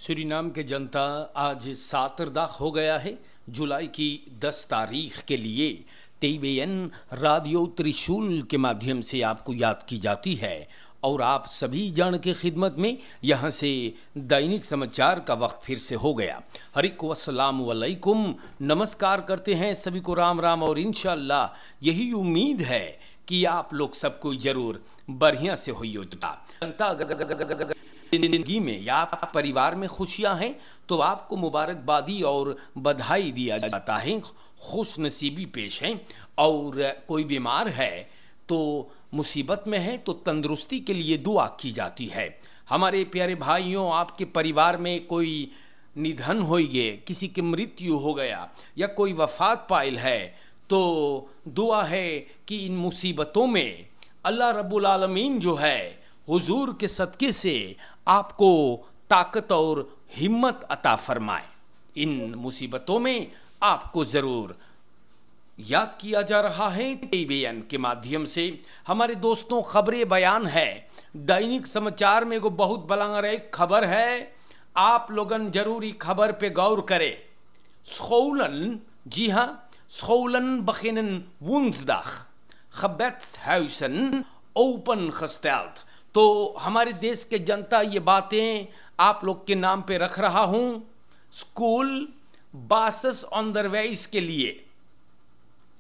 Suriname के जनता आज सातरदाख हो गया है। जुलाई की 10 तारीख के लिए TBN रेडियो त्रिशूल के माध्यम से आपको याद की जाती है और आप सभी जन के खिदमत में यहाँ से दैनिक समाचार का वक्त फिर से हो गया। हरिक वस्सलाम वालेकुम, नमस्कार करते हैं सभी को, राम राम। और इंशाअल्लाह यही उम्मीद है कि आप लोग सबको जरूर बढ़िया से हो जनता। जिंदगी में या परिवार में खुशियां हैं तो आपको मुबारकबादी और बधाई दिया जाता है, खुश नसीबी पेश है। और कोई बीमार है तो मुसीबत में है तो तंदुरुस्ती के लिए दुआ की जाती है। हमारे प्यारे भाइयों, आपके परिवार में कोई निधन हो गए, किसी की मृत्यु हो गया या कोई वफात पाइल है तो दुआ है कि इन मुसीबतों में अल्लाह रब्बुल आलमीन जो है हुजूर के सदके से आपको ताकत और हिम्मत अता फरमाए। इन मुसीबतों में आपको ज़रूर याद किया जा रहा है TBN के माध्यम से। हमारे दोस्तों, खबरें बयान है दैनिक समाचार में, को बहुत बलंगर एक खबर है, आप लोगन जरूरी खबर पे गौर करें। scholen, जी हाँ, scholen beginnen woensdag, gebedshuizen opengesteld। तो हमारे देश के जनता ये बातें आप लोग के नाम पे रख रहा हूँ। स्कूल बासिस ऑनदरवाइज के लिए,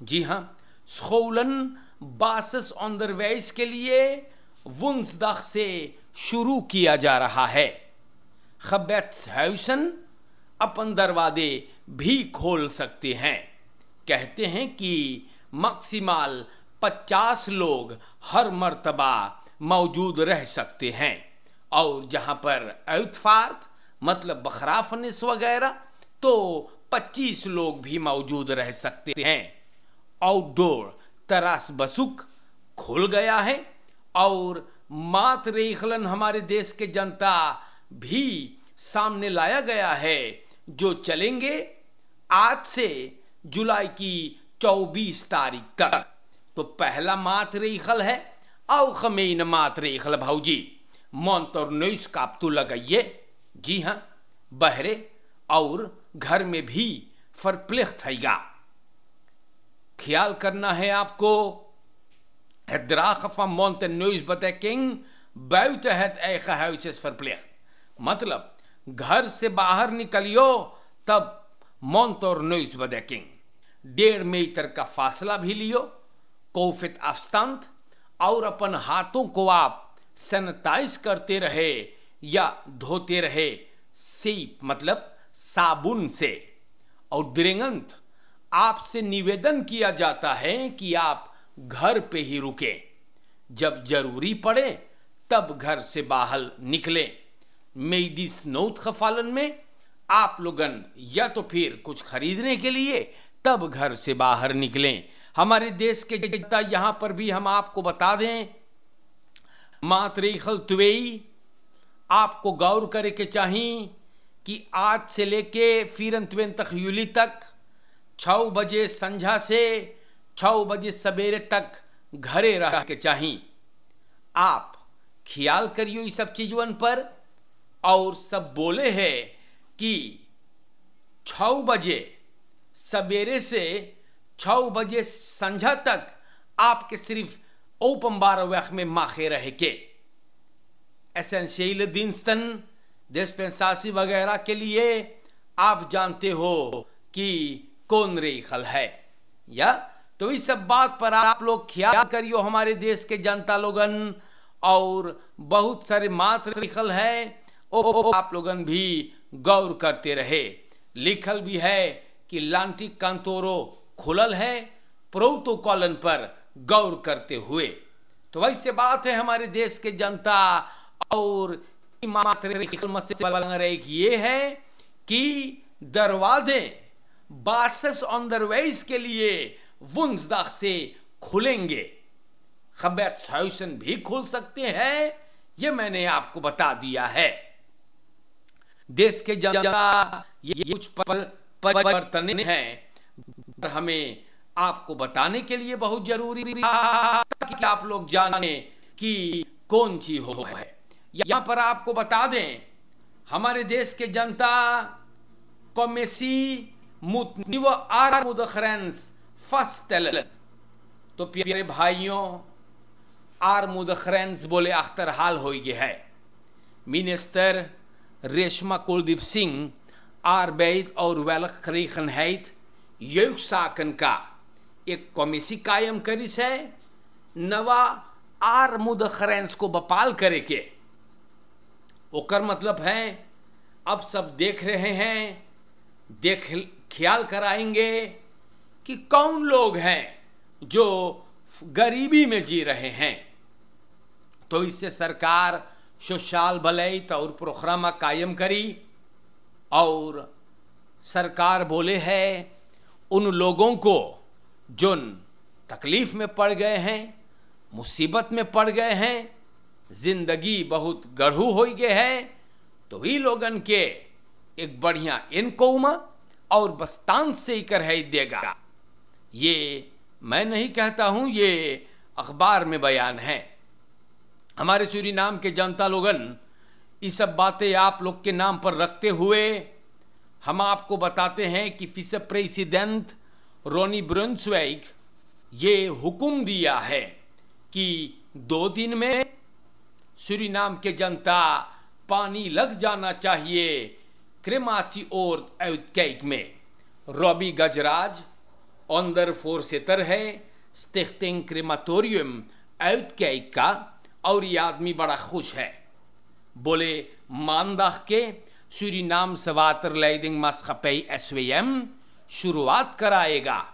जी हाँ, scholen बासिस ऑनदरवाइज के लिए वुंसदाग से शुरू किया जा रहा है। gebedshuizen अपन दरवाजे भी खोल सकते हैं। कहते हैं कि मैक्सिमल 50 लोग हर मर्तबा मौजूद रह सकते हैं। और जहां पर उत्फार्त मतलब बखराफनिस वगैरह तो 25 लोग भी मौजूद रह सकते हैं। आउटडोर तरास बसुक खुल गया है और मात रेखलन हमारे देश के जनता भी सामने लाया गया है, जो चलेंगे आज से जुलाई की 24 तारीख तक। तो पहला मात रेखल है और खमीन मात रेखल भाऊजी मोंतर नोइस कापतू लगाइए। जी हाँ, बहरे और घर में भी फरप्लिख्त हैगा। ख्याल करना है आपको। मतलब घर से बाहर निकलियो तब मोंतर नोइस बदेकिंग, 1.5 मीटर का फासला भी लियो, कोफित अफ्स्तांत, और अपन हाथों को आप सैनिटाइज करते रहे या धोते रहे, सीप मतलब साबुन से। और दृंगंत आपसे निवेदन किया जाता है कि आप घर पे ही रुके, जब जरूरी पड़े तब घर से बाहर निकलें। मेडिस नोट खफालन में आप लोगन या तो फिर कुछ खरीदने के लिए तब घर से बाहर निकलें। हमारे देश के जनता यहां पर भी हम आपको बता दें, मातरेखल तुवेई आपको गौर करे के चाहिए कि आज से लेके फिरंतवेन तक यूली तक 6 बजे संझा से 6 बजे सवेरे तक घरे रह के चाहिए। आप ख्याल करियो इस सब चीजों पर। और सब बोले हैं कि 6 बजे सवेरे से 6 बजे संझा तक आपके सिर्फ ओपन बार वक्त में माखे रहे के एसेंशियल दिनस्तन डिस्पेंसासी वगैरह के लिए आप जानते हो कि कौन रेखल है या। तो इस सब बात पर आप लोग ख्याल करियो हमारे देश के जनता लोगन। और बहुत सारे मात्र रेखल है, आप लोगन भी गौर करते रहे। लिखल भी है कि लांटी कांतोरो खुलल है, प्रोटोकॉलन पर गौर करते हुए। तो वैसे बात है हमारे देश के जनता। और ये है कि दरवाजे बासिस ऑनदरवाइज के लिए वुंसदाग से खुलेंगे। gebedshuizen भी खुल सकते हैं, ये मैंने आपको बता दिया है। देश के जनता ये कुछ परिवर्तन है, हमें आपको बताने के लिए बहुत जरूरी है कि आप लोग जाने कि कौन सी हो है। यहां पर आपको बता दें हमारे देश के जनता कमेसी मुतनिव आरमुदखरेंस फस्टेलन। तो प्यारे भाइयों, आरमुदखरेंस बोले अख्तर हाल हो गया है। मिनिस्टर रेशमा कुलदीप सिंह आर्बेद और वेलख खरीखन हैत युग साकन का एक कमेसी कायम करिस है नवा आरमुदखरेंस को बपाल करे के। ओकर मतलब है अब सब देख रहे हैं, देख ख्याल कराएंगे कि कौन लोग हैं जो गरीबी में जी रहे हैं। तो इससे सरकार सोशल भलाई और प्रोग्राम कायम करी और सरकार बोले है उन लोगों को जो तकलीफ में पड़ गए हैं, मुसीबत में पड़ गए हैं, जिंदगी बहुत गढ़ू हो गए है, तो भी लोगन के एक बढ़िया इनकम और बस्तान से ही कर है देगा। ये मैं नहीं कहता हूं, ये अखबार में बयान है। हमारे सूरीनाम के जनता लोगन ये सब बातें आप लोग के नाम पर रखते हुए हम आपको बताते हैं कि विस प्रेसिडेंट रोनी ब्रुन्सवेग ये हुक्म दिया है कि 2 दिन में सूरीनाम के जनता पानी लग जाना चाहिए क्रेमाची और uitkijk में। रॉबी गजराज ऑनर voorzitter है स्टिchting क्रेमाटोरियम uitkijk का और ये आदमी बड़ा खुश है। बोले मानदाग के सूरीनाम waterleiding maatschappij SWM शुरुआत कराएगा।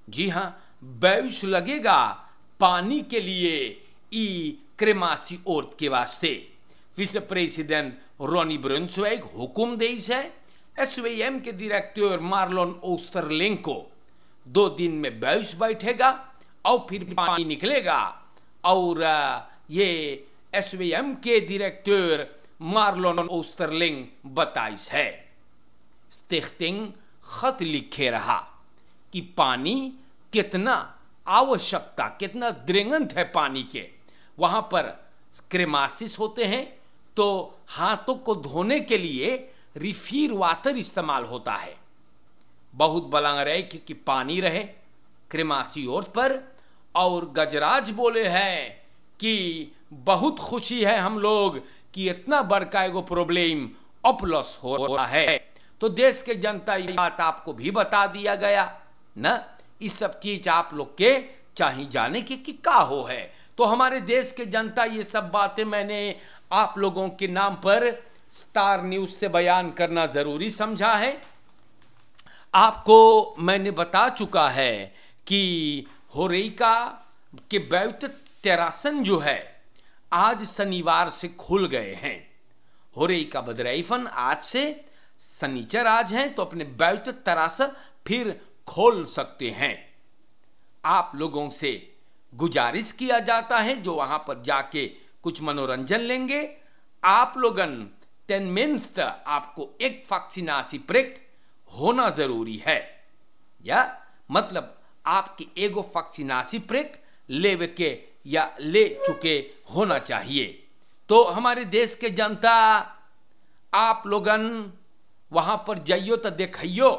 जी हाँ, बैश लगेगा पानी के लिए ई क्रेमाची ओर्ट के वास्ते। विस प्रेसिडेंट रोनी ब्रुन्सवेग हुक्म देश है SWM के डायरेक्टर मार्लोन ओस्टरलिंग को 2 दिन में बैश बैठेगा और फिर पानी निकलेगा। और ये SWM के डायरेक्टर मार्लोन ओस्टरलिंग बताइस है। स्टिchting खत लिखे रहा कि पानी कितना आवश्यकता, कितना दृंगंत है पानी के। वहां पर क्रेमासिस होते हैं तो हाथों को धोने के लिए रिफिर वाटर इस्तेमाल होता है। बहुत बलंग रहे कि पानी रहे क्रेमासी ओर पर। और गजराज बोले हैं कि बहुत खुशी है हम लोग कि इतना बड़का एगो प्रॉब्लम अपलस हो रहा है। तो देश के जनता ये बात आपको भी बता दिया गया ना, इस सब चीज आप लोग के चाहिए जाने की कि का हो है। तो हमारे देश के जनता ये सब बातें मैंने आप लोगों के नाम पर स्टार न्यूज से बयान करना जरूरी समझा है। आपको मैंने बता चुका है कि होरेका के बैत तेरासन जो है आज शनिवार से खुल गए हैं। होरेका बदरैफन आज से शनिचर आज हैं तो अपने बैत तेरास फिर खोल सकते हैं। आप लोगों से गुजारिश किया जाता है जो वहां पर जाके कुछ मनोरंजन लेंगे, आप लोगन tenminste आपको एक वैक्सीनासी प्रिक होना जरूरी है। या मतलब आपकी एगो वैक्सीनासी प्रिक लेवे के या ले चुके होना चाहिए। तो हमारे देश के जनता आप लोगन वहां पर जाइयो तो देखियो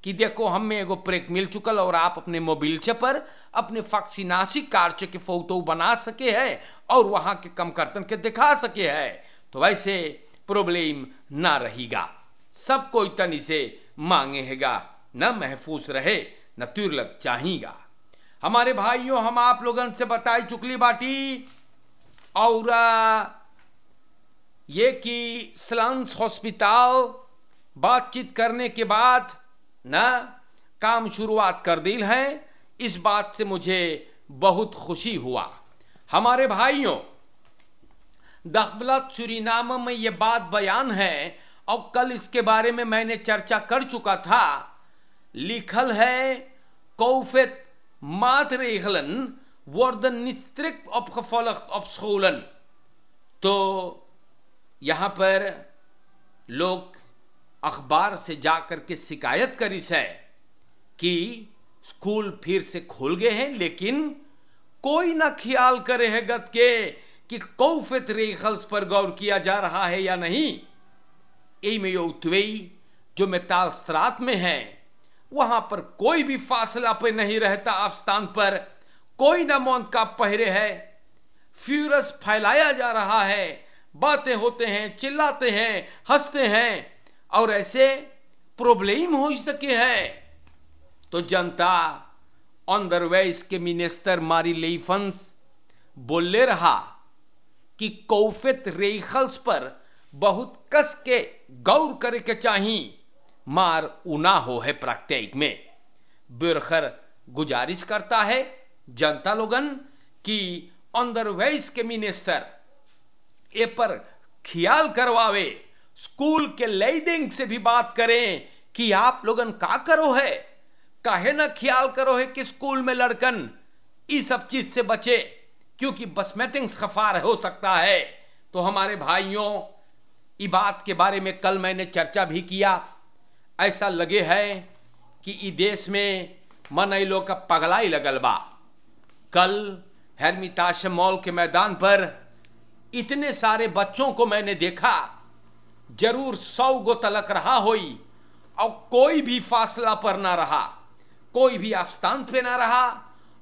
कि देखो हमें एगो प्रेक मिल चुकल और आप अपने मोबाइल पर अपने वैक्सीनासी कार्ड के फोटो बना सके है और वहां के कम करतन के दिखा सके है। तो वैसे प्रॉब्लम ना रहेगा। सब कोई तनी से मांगेगा न महफूज रहे न तुरलक चाहिएगा। हमारे भाइयों हम आप लोगन से बताई चुकली बाटी और ये कि स्लांस हॉस्पिटल बातचीत करने के बाद ना काम शुरुआत कर दी है। इस बात से मुझे बहुत खुशी हुआ। हमारे भाइयों दखबलत सूरीनाम में ये बात बयान है और कल इसके बारे में मैंने चर्चा कर चुका था। लिखल है कौफेत maatregelen worden niet strikt opgevolgd op scholen। तो यहां पर लोग अखबार से जाकर के शिकायत करिस है कि स्कूल फिर से खुल गए हैं लेकिन कोई ना ख्याल करे है गत के कि कौफियत रेखल्स पर गौर किया जा रहा है या नहीं। EMEO2 जो मेटालस्ट्रात में है, वहां पर कोई भी फासला पे नहीं रहता, अफस्तान पर कोई ना मौत का पहरे है। फ्यूरस फैलाया जा रहा है, बातें होते हैं, चिल्लाते हैं, हंसते हैं, और ऐसे प्रॉब्लम हो सके है। तो जनता ऑनदरवेज के मिनिस्टर मारी लेफंस बोले रहा कि कौफित रेखल्स पर बहुत कस के गौर करे के चाहिए, मार उना हो है प्राकृतिक में। बिरखर गुजारिश करता है जनता लोगन कि ऑनदरवेज के मिनिस्टर ए पर ख्याल करवावे, स्कूल के लीडिंग से भी बात करें कि आप लोगन का करो है, काहे ना ख्याल करो है कि स्कूल में लड़कन इस सब चीज से बचे, क्योंकि बसमेटिंग खफार हो सकता है। तो हमारे भाइयों, इस बात के बारे में कल मैंने चर्चा भी किया। ऐसा लगे है कि इस देश में मन लोग का पगलाई लगल बा। कल हेर्मिताश मॉल के मैदान पर इतने सारे बच्चों को मैंने देखा, जरूर 100 गो तलक रहा होई, और कोई भी फासला पर ना रहा, कोई भी अफस्तान पे ना रहा,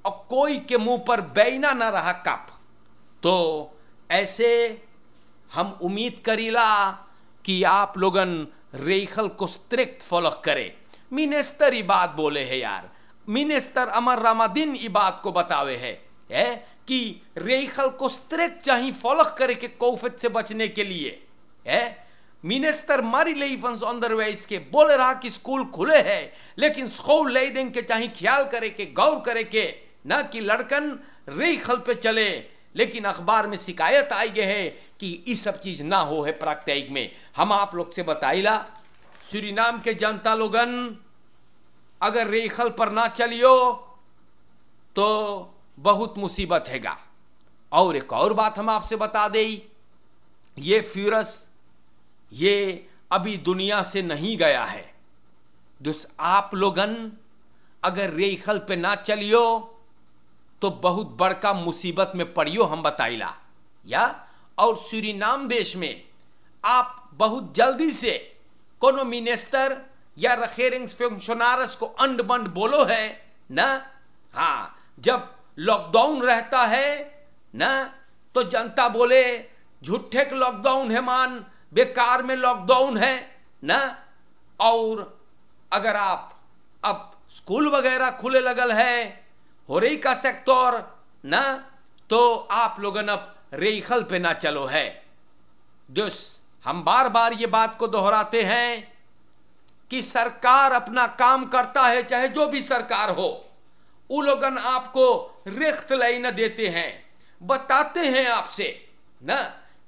और कोई के मुंह पर बैना ना रहा कप। तो ऐसे हम उम्मीद करीला कि आप लोगन रेखल को स्ट्रिक्ट फॉलो करे। मिनिस्टर ई बात बोले है यार, मिनिस्टर अमर रामादीन ई बात को बतावे है कि रेखल को स्ट्रिक्ट चाहिए फॉलो करे के कौफित से बचने के लिए है। मिनिस्टर मारी लेफंस ऑनदरवेज के बोले रहा कि स्कूल खुले हैं, लेकिन स्कूल ले देंगे के चाहिए ख्याल करे के, गौर करे के, ना कि लड़कन रेखल पे चले। लेकिन अखबार में शिकायत आई गई है कि इस सब चीज ना हो है प्राकृतिक में। हम आप लोग से बताइला, सूरीनाम के जनता लोगन अगर रेखल पर ना चलियो तो बहुत मुसीबत हैगा। और एक और बात हम आपसे बता दें, ये फ्यूरस ये अभी दुनिया से नहीं गया है। आप लोगन अगर रेखल पे ना चलियो तो बहुत बड़का मुसीबत में पड़ियो, हम बताइला। या और सूरीनाम देश में आप बहुत जल्दी से कोनो मिनिस्टर या रखेरिंग्स फंक्शनर्स को अंड बंड बोलो है ना। हाँ, जब लॉकडाउन रहता है ना तो जनता बोले झूठे के लॉकडाउन है, मान बेकार में लॉकडाउन है ना। और अगर आप अब स्कूल वगैरह खुले लगल है, हो रही का सेक्टर ना, तो आप लोगन अब रेखल पे ना चलो है। हम बार बार ये बात को दोहराते हैं कि सरकार अपना काम करता है, चाहे जो भी सरकार हो। वो लोगन आपको रिख्त लाई न देते हैं, बताते हैं आपसे ना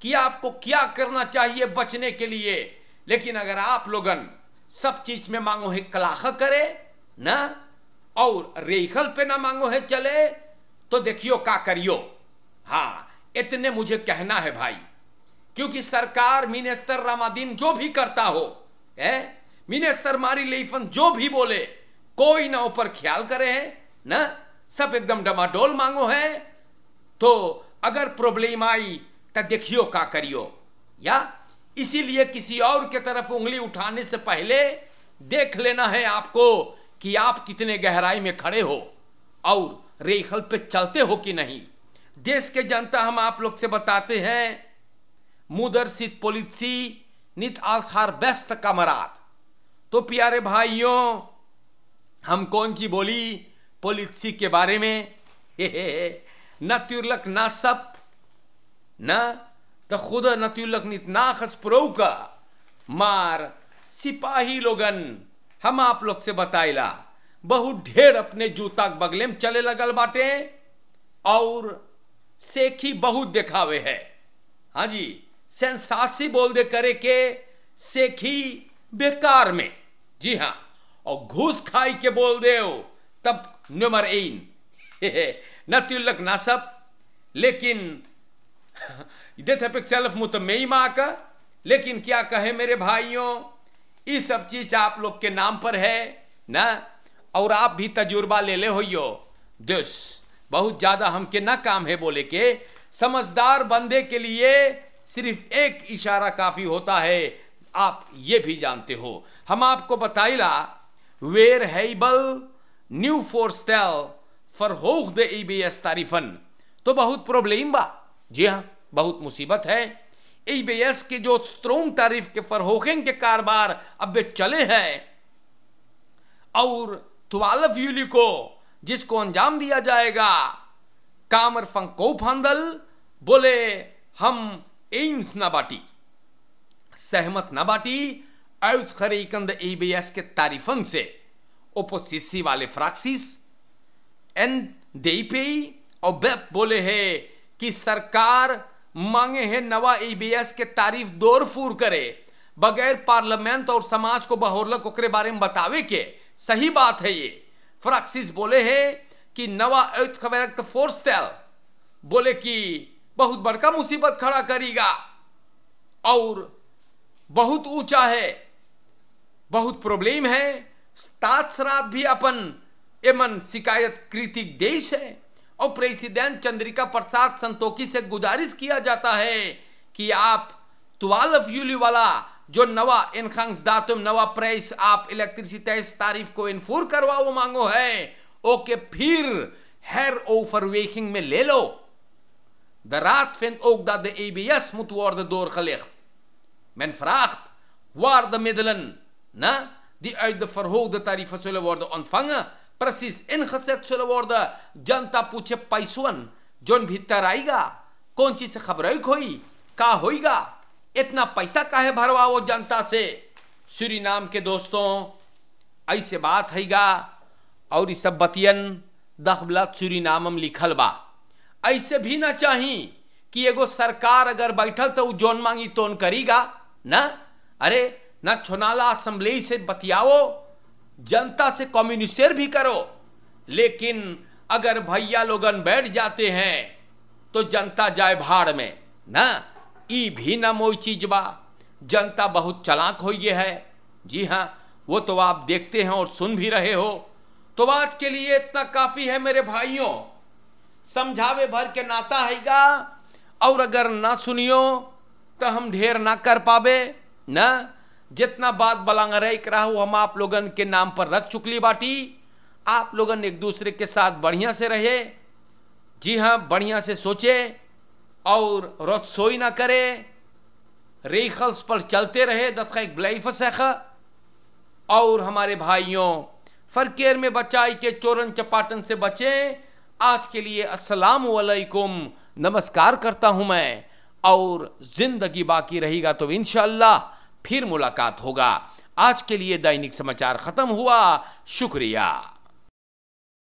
कि आपको क्या करना चाहिए बचने के लिए। लेकिन अगर आप लोगन सब चीज में मांगो है कलाख करे ना, और रेखल पे ना मांगो है चले, तो देखियो का करियो। हाँ, इतने मुझे कहना है भाई, क्योंकि सरकार मिनिस्टर रामादीन जो भी करता हो है, मिनिस्टर मारी लेफन जो भी बोले, कोई ना ऊपर ख्याल करे है ना, सब एकदम डमाडोल मांगो है। तो अगर प्रॉब्लम आई तो देखियो का करियो। या इसीलिए किसी और के तरफ उंगली उठाने से पहले देख लेना है आपको कि आप कितने गहराई में खड़े हो और रेखल पे चलते हो कि नहीं। देश के जनता, हम आप लोग से बताते हैं, मुदर सित पोलिसी नित आल्स हार बेस्ट कमरात। तो प्यारे भाइयों, हम कौन सी बोली पोलिसी के बारे में नतुर्लक ना सब ना तो खुद नतुर्लक नित ना खस प्रो का मार सिपाही लोगन, हम आप लोग से बताइला बहुत ढेर अपने जूता बगले में चले लगल बाटे और सेखी बहुत दिखावे है। हाँ जी, सेंसासी बोल दे करे के सेखी बेकार में। जी हाँ, और घूस खाई के बोल दे तब नंबर 1 नतुल्लक ना सब। लेकिन का लेकिन क्या कहे मेरे भाइयों, ये सब चीज आप लोग के नाम पर है ना, और आप भी तजुर्बा ले ले होइयो। दिस बहुत ज्यादा हमके ना काम है बोले के, समझदार बंदे के लिए सिर्फ एक इशारा काफी होता है, आप ये भी जानते हो। हम आपको बताइला वेर हेबल न्यू फोरस्टेल फरहोग द ईबीएस तारीफन, तो बहुत प्रॉब्लम बा। जी हाँ, बहुत मुसीबत है। ईबीएस के जो स्ट्रोंग तारीफ के फरहोगिंग के कारोबार अब चले हैं और 12 यूली को जिसको अंजाम दिया जाएगा, कामर फंकोप हंदल बोले हम एम्स ना बाटी, सहमत ना बाटी आयुत खरीकंद ईबीएस के तारीफन से ओपोसिसी वाले फ्राक्सिस एन देपे और बेप बोले है कि सरकार मांगे है नवा ईबीएस के तारीफ दौर फूर करे बगैर पार्लियामेंट और समाज को बहोरलक ओकरे बारे में बतावे के। सही बात है ये। फ्राक्सिस बोले है कि नवा फोरस्टेल बोले कि बहुत बड़का मुसीबत खड़ा करेगा और बहुत ऊंचा है, बहुत प्रॉब्लम है। स्टार्ट भी अपन एमन शिकायत कृतिक देश है और प्रेसिडेंट चंद्रिका प्रसाद संतोखी से गुजारिश किया जाता है कि आप 12 यूली वाला जो नवा इनखांस दातुम नवा प्राइस आप इलेक्ट्रिसिटी तारीफ को इन्फोर करवाओ मांगो है, ओके फिर हेर ओवरवेकिंग में ले लो। De raad vindt ook dat de EBS moet worden doorgelicht. Men vraagt waar de middelen die uit de verhoogde tarieven zullen worden ontvangen precies ingezet zullen worden. जनता पूछे पैसवन जोन भीतर आएगा कौन चीज से खबराइक होई का होईगा, इतना पैसा काहे भरवाओ जनता से। सूरीनाम के दोस्तों ऐसे बात हैगा और इस सब बतियन दखबलत सूरीनामम लिखल बा। ऐसे भी ना चाही कि एगो सरकार अगर बैठल तो जोन मांगी तोन करीगा ना। अरे ना छोनाला असेंबली से बतियाओ, जनता से कम्युनिकेट भी करो, लेकिन अगर भैया लोगन बैठ जाते हैं तो जनता जाए भाड़ में ना। ई भी ना मोई चीज बा। जनता बहुत चालाक हो गई है। जी हाँ, वो तो आप देखते हैं और सुन भी रहे हो। तो आज के लिए इतना काफी है मेरे भाइयों, समझावे भर के नाता हैगा और अगर ना सुनियो तो हम ढेर ना कर पावे ना। जितना बात बलांग रहा हूं हम आप लोगन के नाम पर रख चुकली बाटी। आप लोगन एक दूसरे के साथ बढ़िया से रहे। जी हाँ, बढ़िया से सोचे और रसोई ना करे, रेखल्स पर चलते रहे दत्ख ब्लाइफ और हमारे भाइयों फरकेर में बचाई के चोरन चपाटन से बचे। आज के लिए अस्सलाम वालेकुम, नमस्कार करता हूं मैं और जिंदगी बाकी रहेगा तो इंशाअल्लाह फिर मुलाकात होगा। आज के लिए दैनिक समाचार खत्म हुआ। शुक्रिया।